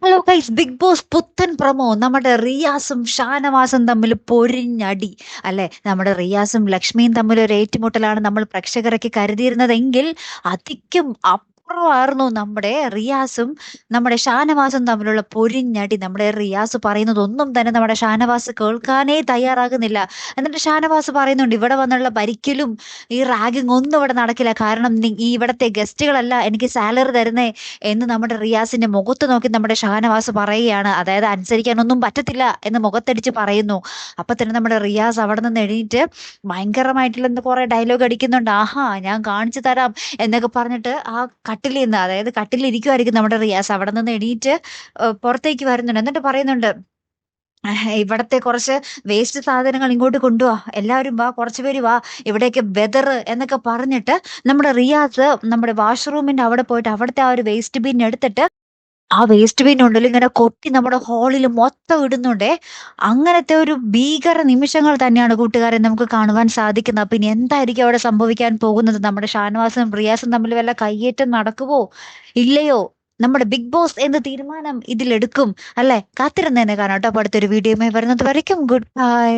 Hello guys, big boss പുത്തൻ promo. നമ്മുടെ റിയാസും ഷാനവാസും തമ്മിൽ പൊരിഞ്ഞടി. അല്ലെ, നമ്മുടെ റിയാസും ലക്ഷ്മിയും തമ്മിൽ ഒരു ഏറ്റുമുട്ടലാണ് നമ്മൾ പ്രേക്ഷകരൊക്കെ കരുതിയിരുന്നതെങ്കിൽ അതിക്കും അപ്പുറമായിരുന്നു നമ്മുടെ റിയാസും നമ്മുടെ ഷാനവാസും തമ്മിലുള്ള പൊരിഞ്ഞടി. നമ്മുടെ റിയാസ് പറയുന്നതൊന്നും തന്നെ നമ്മുടെ ഷാനവാസ് കേൾക്കാനേ തയ്യാറാകുന്നില്ല. എന്നിട്ട് ഷാനവാസ് പറയുന്നുണ്ട്, ഇവിടെ വന്നുള്ള ഭരിക്കലും ഈ റാഗിങ് ഒന്നും ഇവിടെ നടക്കില്ല, കാരണം ഈ ഇവിടത്തെ ഗസ്റ്റുകളല്ല എനിക്ക് സാലറി തരുന്നേ എന്ന് നമ്മുടെ റിയാസിന്റെ മുഖത്ത് നോക്കി നമ്മുടെ ഷാനവാസ് പറയുകയാണ്. അതായത് അനുസരിക്കാനൊന്നും പറ്റത്തില്ല എന്ന് മുഖത്തടിച്ച് പറയുന്നു. അപ്പൊ തന്നെ നമ്മുടെ റിയാസ് അവിടെ നിന്ന് എണീറ്റ് ഭയങ്കരമായിട്ടുള്ള എന്താ കുറെ ഡയലോഗ് അടിക്കുന്നുണ്ട്. ആഹാ, ഞാൻ കാണിച്ചു തരാം എന്നൊക്കെ പറഞ്ഞിട്ട് ആ കട്ടിലിൽ നിന്ന്, അതായത് കട്ടിലിരിക്കുമായിരിക്കും നമ്മുടെ റിയാസ്, അവിടെ നിന്ന് എണീറ്റ് പുറത്തേക്ക് വരുന്നുണ്ട്. എന്നിട്ട് പറയുന്നുണ്ട്, ഇവിടത്തെ കുറച്ച് വേസ്റ്റ് സാധനങ്ങൾ ഇങ്ങോട്ട് കൊണ്ടുവാ, എല്ലാവരും വാ, കുറച്ച് പേര് വാ, ഇവിടേക്ക് വെതർ എന്നൊക്കെ പറഞ്ഞിട്ട് നമ്മുടെ റിയാസ് നമ്മുടെ വാഷ്റൂമിന്റെ അവിടെ പോയിട്ട് അവിടുത്തെ ആ ഒരു വേസ്റ്റ് ബിൻ എടുത്തിട്ട് ആ വേസ്റ്റ് ബിൻ ഉണ്ടല്ലോ ഇങ്ങനെ കൊട്ടി നമ്മുടെ ഹാളിൽ മൊത്തം ഇടുന്നുണ്ടേ. അങ്ങനത്തെ ഒരു ഭീകര നിമിഷങ്ങൾ തന്നെയാണ് കൂട്ടുകാരെ നമുക്ക് കാണുവാൻ സാധിക്കുന്നത്. അപ്പൊ ഇനി എന്തായിരിക്കും അവിടെ സംഭവിക്കാൻ പോകുന്നത്? നമ്മുടെ ഷാനവാസും റിയാസും തമ്മിൽ വല്ല കയ്യേറ്റം നടക്കുവോ ഇല്ലയോ? നമ്മുടെ ബിഗ് ബോസ് എന്ത് തീരുമാനം ഇതിലെടുക്കും? അല്ലെ, കാത്തിരുന്നേനെ കാണാം കേട്ടോ. അപ്പൊ അടുത്തൊരു വീഡിയോയുമായി വരുന്നത് വരയ്ക്കും ഗുഡ് ബൈ.